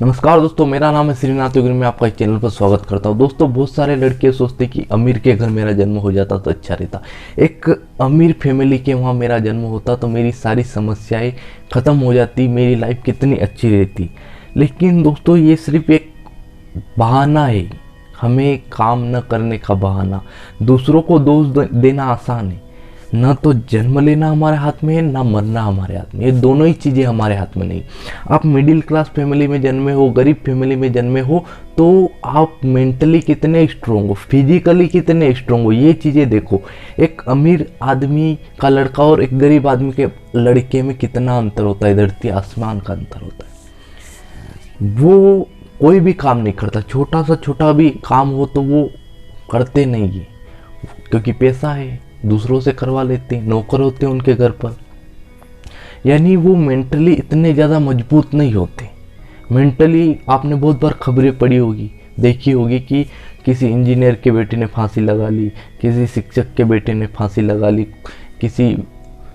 नमस्कार दोस्तों, मेरा नाम है श्रीनाथ योगी। मैं आपका इस चैनल पर स्वागत करता हूं। दोस्तों, बहुत सारे लड़के सोचते कि अमीर के घर मेरा जन्म हो जाता तो अच्छा रहता। एक अमीर फैमिली के वहाँ मेरा जन्म होता तो मेरी सारी समस्याएं ख़त्म हो जाती, मेरी लाइफ कितनी अच्छी रहती। लेकिन दोस्तों, ये सिर्फ एक बहाना है, हमें काम न करने का बहाना। दूसरों को दोष देना आसान है, ना तो जन्म लेना हमारे हाथ में है, ना मरना हमारे हाथ में। ये दोनों ही चीज़ें हमारे हाथ में नहीं। आप मिडिल क्लास फैमिली में जन्मे हो, गरीब फैमिली में जन्मे हो, तो आप मेंटली कितने स्ट्रोंग हो, फिजिकली कितने स्ट्रोंग हो, ये चीज़ें देखो। एक अमीर आदमी का लड़का और एक गरीब आदमी के लड़के में कितना अंतर होता है, धरती आसमान का अंतर होता है। वो कोई भी काम नहीं करता, छोटा सा छोटा भी काम हो तो वो करते नहीं है, क्योंकि पैसा है, दूसरों से करवा लेते हैं, नौकर होते हैं उनके घर पर। यानी वो मेंटली इतने ज़्यादा मजबूत नहीं होते। मेंटली आपने बहुत बार खबरें पढ़ी होगी, देखी होगी कि किसी इंजीनियर के बेटे ने फांसी लगा ली, किसी शिक्षक के बेटे ने फांसी लगा ली, किसी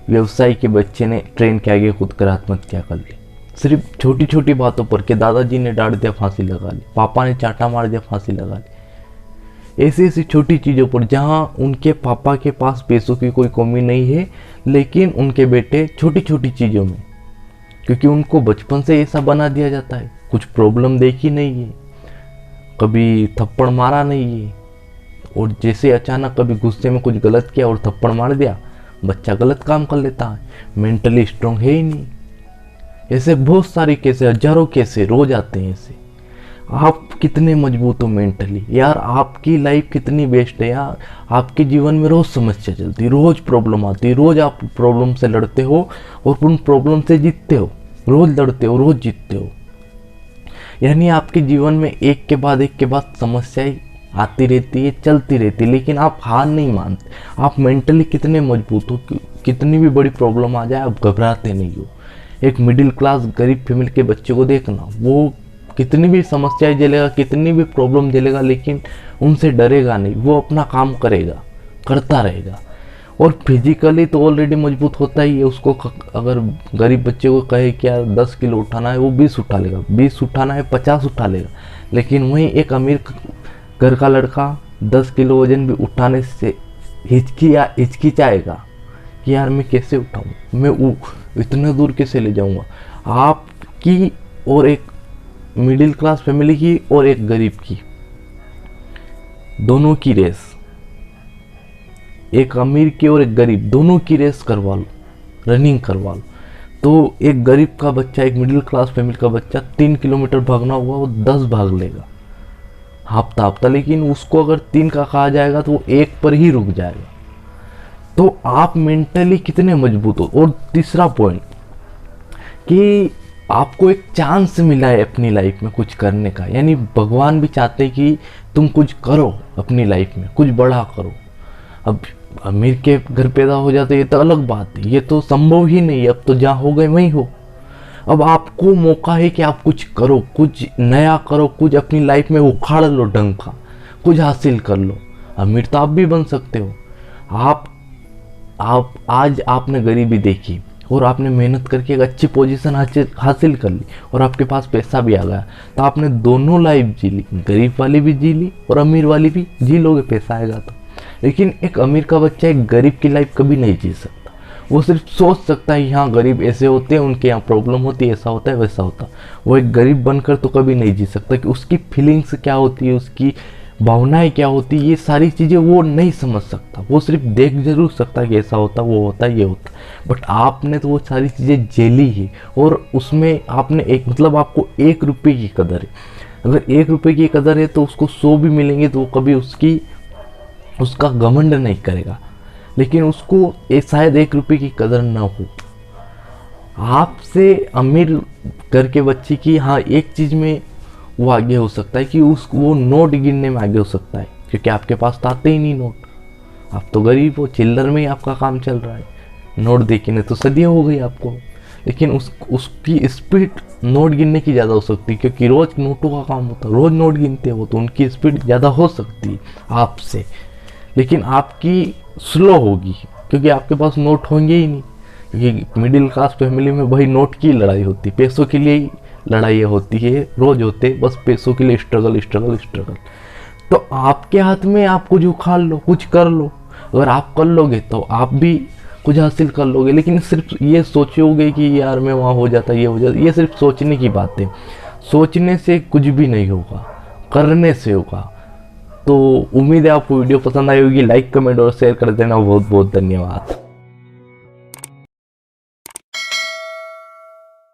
व्यवसायी के बच्चे ने ट्रेन के आगे खुद कर आत्महत्या कर ली, सिर्फ छोटी छोटी बातों पर। कि दादाजी ने डांट दिया, फांसी लगा ली, पापा ने चांटा मार दिया, फांसी लगा ली। ऐसी ऐसी छोटी चीज़ों पर जहाँ उनके पापा के पास पैसों की कोई कमी नहीं है, लेकिन उनके बेटे छोटी छोटी चीज़ों में, क्योंकि उनको बचपन से ऐसा बना दिया जाता है, कुछ प्रॉब्लम देखी नहीं है, कभी थप्पड़ मारा नहीं है, और जैसे अचानक कभी गुस्से में कुछ गलत किया और थप्पड़ मार दिया, बच्चा गलत काम कर लेता है, मेंटली स्ट्रांग है ही नहीं। ऐसे बहुत सारे केसे, हजारों केसे रोज आते हैं ऐसे। आप कितने मजबूत हो मेंटली यार, आपकी लाइफ कितनी बेस्ट है यार। आपके जीवन में रोज़ समस्या चलती, रोज़ प्रॉब्लम आती, रोज़ आप प्रॉब्लम से लड़ते हो और उन प्रॉब्लम से जीतते हो, रोज़ लड़ते हो, रोज़ जीतते हो। यानी आपके जीवन में एक के बाद समस्याएं आती रहती है, चलती रहती है, लेकिन आप हार नहीं मानते। आप मेंटली कितने मजबूत हो, कितनी भी बड़ी प्रॉब्लम आ जाए आप घबराते नहीं हो। एक मिडिल क्लास गरीब फैमिली के बच्चे को देखना, वो कितनी भी समस्याएं झेलेगा, कितनी भी प्रॉब्लम झेलेगा, लेकिन उनसे डरेगा नहीं, वो अपना काम करेगा, करता रहेगा। और फिजिकली तो ऑलरेडी मजबूत होता ही है। उसको अगर गरीब बच्चे को कहे कि यार 10 किलो उठाना है, वो 20 उठा लेगा, 20 उठाना है 50 उठा लेगा। लेकिन वहीं एक अमीर घर का लड़का 10 किलो वजन भी उठाने से हिचकिचाएगा कि यार मैं कैसे उठाऊँ, मैं इतना दूर कैसे ले जाऊँगा। आपकी और एक मिडिल क्लास फैमिली की और एक गरीब की, दोनों की रेस, एक अमीर की और एक गरीब, दोनों की रेस करवा लो, रनिंग करवा लो। तो एक गरीब का बच्चा, एक मिडिल क्लास फैमिली का बच्चा 3 किलोमीटर भागना हुआ, वो 10 भाग लेगा हफ्ता हफ्ता। लेकिन उसको अगर 3 का कहा जाएगा तो वो 1 पर ही रुक जाएगा। तो आप मेंटली कितने मजबूत हो। और तीसरा पॉइंट कि आपको एक चांस मिला है अपनी लाइफ में कुछ करने का, यानी भगवान भी चाहते हैं कि तुम कुछ करो अपनी लाइफ में, कुछ बड़ा करो। अब अमीर के घर पैदा हो जाते ये तो अलग बात है, ये तो संभव ही नहीं है। अब तो जहाँ हो गए वहीं हो। अब आपको मौका है कि आप कुछ करो, कुछ नया करो, कुछ अपनी लाइफ में उखाड़ लो, ढंग का कुछ हासिल कर लो। अमीर तो आप भी बन सकते हो। आप आज आपने गरीबी देखी और आपने मेहनत करके एक अच्छी पोजीशन हासिल कर ली और आपके पास पैसा भी आ गया, तो आपने दोनों लाइफ जी ली, गरीब वाली भी जी ली और अमीर वाली भी जी लोगे, पैसा आएगा तो। लेकिन एक अमीर का बच्चा एक गरीब की लाइफ कभी नहीं जी सकता। वो सिर्फ सोच सकता है यहाँ गरीब ऐसे होते हैं, उनके यहाँ प्रॉब्लम होती है, ऐसा होता है, वैसा होता है। वो एक गरीब बनकर तो कभी नहीं जी सकता कि उसकी फीलिंग्स क्या होती है, उसकी भावनाएं क्या होती है, ये सारी चीज़ें वो नहीं समझ सकता। वो सिर्फ देख जरूर सकता है कि ऐसा होता, वो होता, ये होता। बट आपने तो वो सारी चीज़ें झेली है और उसमें आपने एक, मतलब आपको 1 रुपये की कदर है। अगर 1 रुपये की कदर है तो उसको 100 भी मिलेंगे तो वो कभी उसका घमंड नहीं करेगा। लेकिन उसको शायद 1 रुपये की कदर ना हो। आपसे अमीर घर के बच्चे की हाँ एक चीज़ में वो आगे हो सकता है कि वो नोट गिनने में आगे हो सकता है, क्योंकि आपके पास तो आते ही नहीं नोट। आप तो गरीब हो, चिल्लर में ही आपका काम चल रहा है। नोट देखने तो सदियाँ हो गई आपको। लेकिन उसकी स्पीड नोट गिनने की ज़्यादा हो सकती है, क्योंकि रोज़ नोटों का काम होता है, रोज़ नोट गिनते हो, तो उनकी स्पीड ज़्यादा हो सकती है आपसे। लेकिन आपकी स्लो होगी, क्योंकि आपके पास नोट होंगे ही नहीं। क्योंकि मिडिल क्लास फैमिली में वही नोट की लड़ाई होती, पैसों के लिए ही लड़ाइयाँ होती है, रोज होते, बस पैसों के लिए स्ट्रगल स्ट्रगल स्ट्रगल। तो आपके हाथ में, आप कुछ उखाड़ लो, कुछ कर लो। अगर आप कर लोगे तो आप भी कुछ हासिल कर लोगे। लेकिन सिर्फ ये सोचोगे कि यार मैं वहाँ हो जाता, ये हो जाता, ये सिर्फ सोचने की बात है। सोचने से कुछ भी नहीं होगा, करने से होगा। तो उम्मीद है आपको वीडियो पसंद आई होगी। लाइक, कमेंट और शेयर कर देना। बहुत बहुत धन्यवाद।